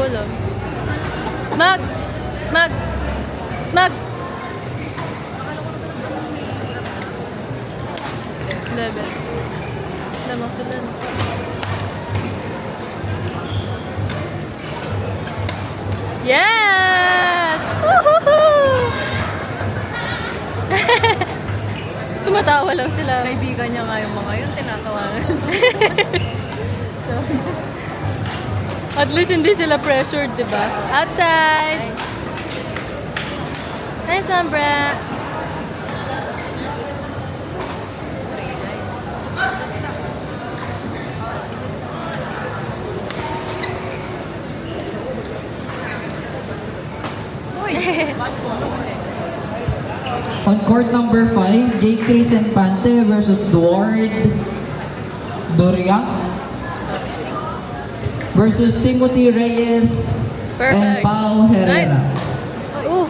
alam. Smug! Smug! Smug! 11. Lamang sila. Yes! Woohoo! Tumatawa lang sila. Kaibigan niya nga yung mga yun, tinatawanan. At least hindi sila pressured, di ba? Outside! Nice one, Brett! On court number 5, J. Chris Infante versus Duard Doria versus Timothy Reyes and Perfect. Pao Herrera. Nice. Ooh.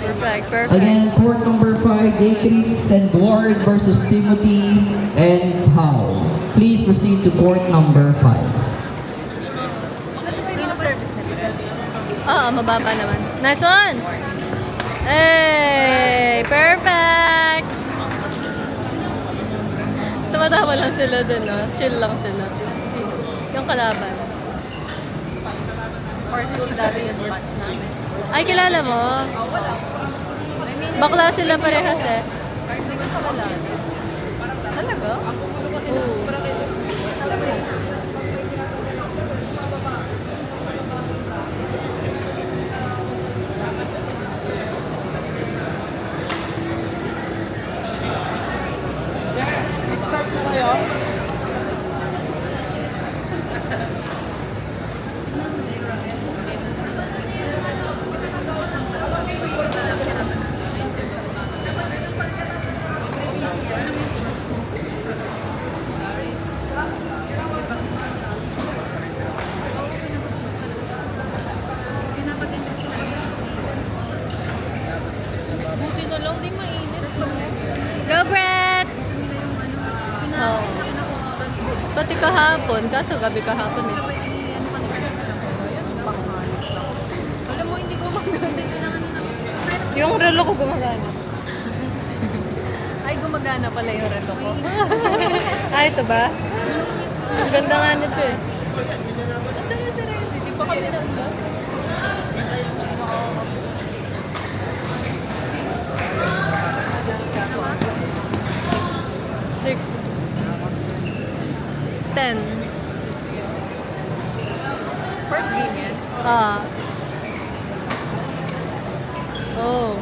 Perfect, perfect. Again, court number 5, J. Chris and Duard versus Timothy and Pao. Please proceed to court number 5. Sino service nila? Oo, mababa naman. Nice one! Hey! Perfect! Tumatawa lang sila dun, no? Chill lang sila. Yung kalaban. Or school dati yung batch namin. Ay, kilala mo? Bakla sila parehas eh. Hindi ko wala. Talaga? Oo. Start na kayo. Buti na lang, di mainit. Go, Brett! Oh. Pati kahapon, kaso gabi kahapon eh. Alam mo, hindi ko maganda. Yung relo ko gumagana. Ay, gumagana pala yung relo ko. Ah, ito ba? Ang ganda nga nito eh. Basta yung sarili, hindi pa kami nanda. Six. 10. First game yan. Ah. Oh.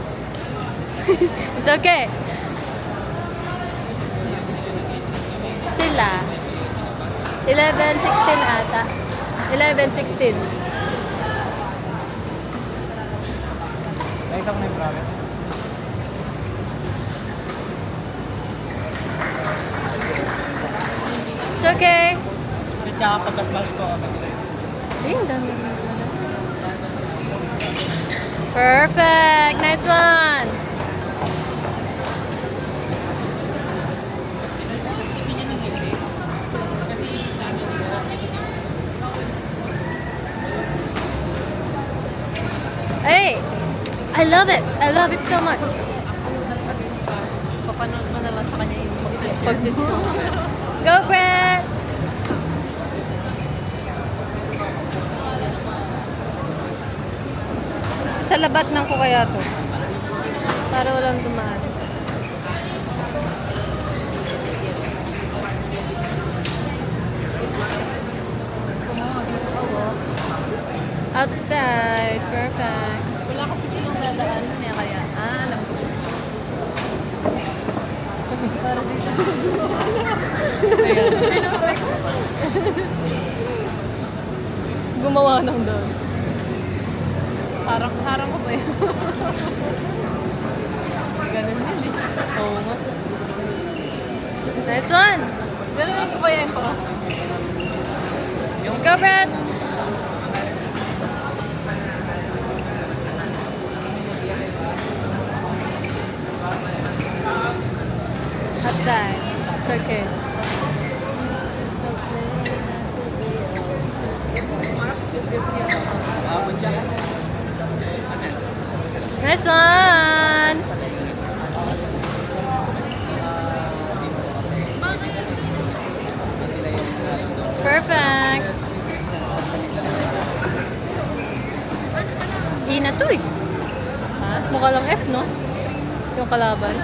It's okay. Sila. 11-16 ata. 11-16. Nakita ko na yung bracket. It's okay. At saka pagkasmal ko. Ay, ang dami. Perfect! Nice one! Hey! I love it! I love it so much! Papanood mo na lang sa kanya yung Pag-tits ko. Go, Brett! Sa labat ng ko kaya to. Para walang dumaan. Outside. Perfect. Wala kasi silang dadaan niya kaya. Alam ko. Para dito sa Gumawa ng doon. Parang harang ko ba yun? Ganun din eh. Oo nga. Nice one! Ganun ko ba yan po? Go, Brett! Outside. It's okay. Nice one! Perfect! E na to eh. Ha? Mukha lang F, no? Yung kalaban.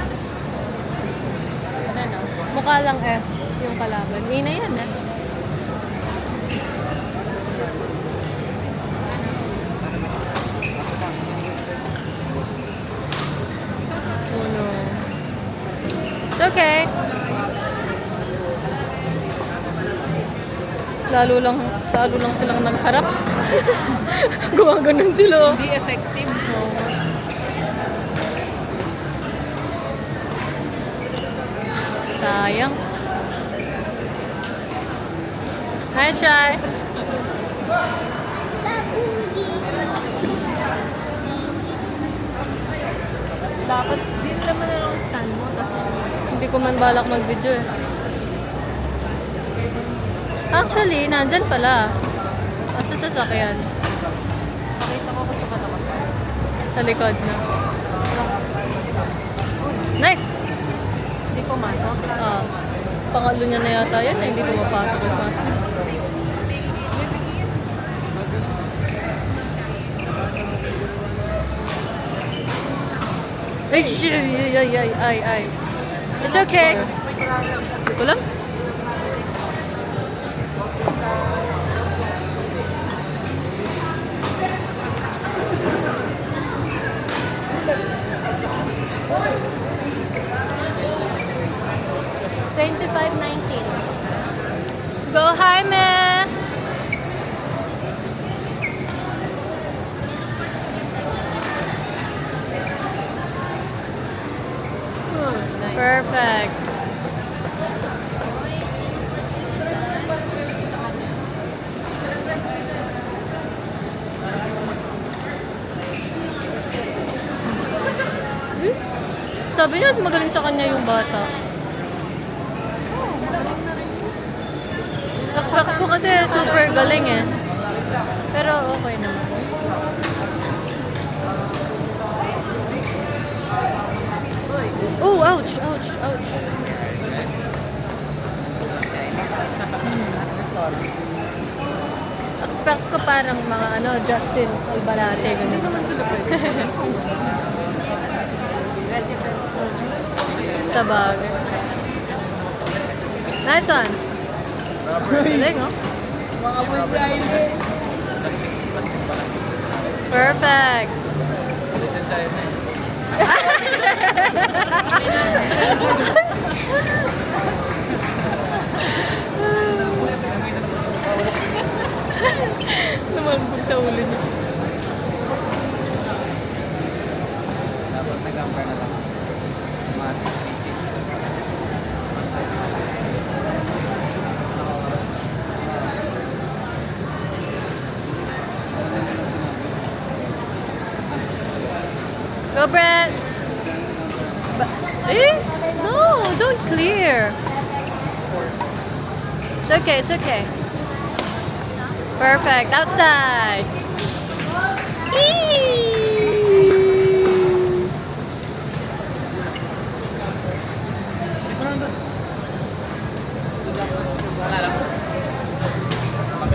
Ano? Mukha lang F yung kalaban. E na yan, eh. Oh no. It's okay. Lalo lang silang nagharap. Gumaganon sila. Oh. Hindi effective. No. Sayang. Nice try. Dapat, di naman na lang stand mo. Tapos, Hindi ko man balak mag-video eh. Actually, nandyan pala. Asa sasakyan? makita ko sa katapat. Sa likod na. Nice! Hindi ko masok. Ah, pangatlo niya na yata yan eh. Hindi pumapasok sa akin. Ay, shit! Ay. It's okay. Hindi ko lang. $25.19. Go Jaime! Perfect. Sabi niya, magaling sa kanya yung bata. Expect ko kasi super galing eh. Pero okay naman. Oh, ouch! Expect ko parang mga Justin Albalate. Hindi naman sila pwede. Sa bagay. Nice one. Galing, oh. Perfect. Lumambog sa ulo niya. Dapat nag-amper na lang. Matic speaking. Go, Brett! No, don't clear. It's okay. Perfect. Outside. Eee!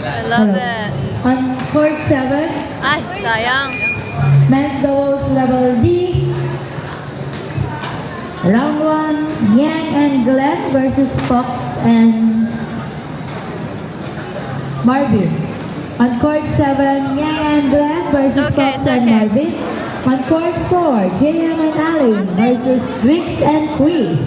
I love it. On court 7, Ay, sayang. men's doubles level D. Round 1, Yang and Glenn versus Fox and Marvin. On court 7, Yang and Glenn versus Okay, Fox it's and okay. Marvin. On court 4, JM and Ali versus Drinks and Quiz.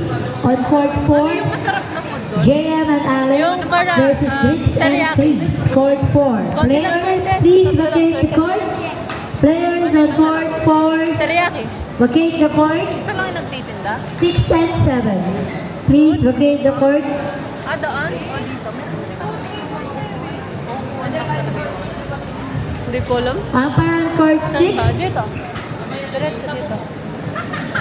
On court 4, Yung masarap na food doon. JM and Ali Yung para, versus Drinks and teriyaki. Quiz. Court 4. Players, please vacate the court. Players on court 4, Teriyaki. vacate the court. Isa lang yung nagtitinda. 6 and 7. Please vacate the court. Daan? O dito? Hindi ko alam. Umpire on court Saan ba? Dito. 6. Diretso dito.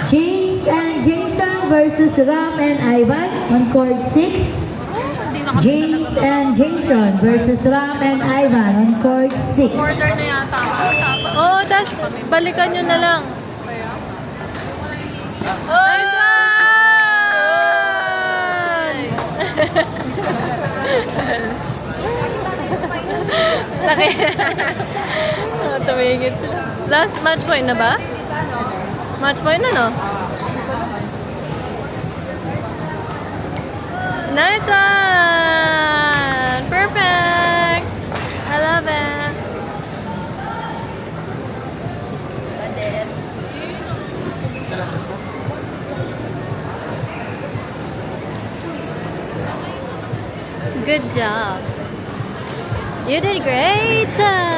James and Jason versus Ram and Ivan on court 6. Hindi James and Jason versus Ram and Ivan on court 6. Order na yata ako. Tapos, Oo, tas balikan nyo na lang. Nice one! Tumigit sila. Last match point na ba? Match point na, no? Nice one! Perfect! I love it! Good job. You did great!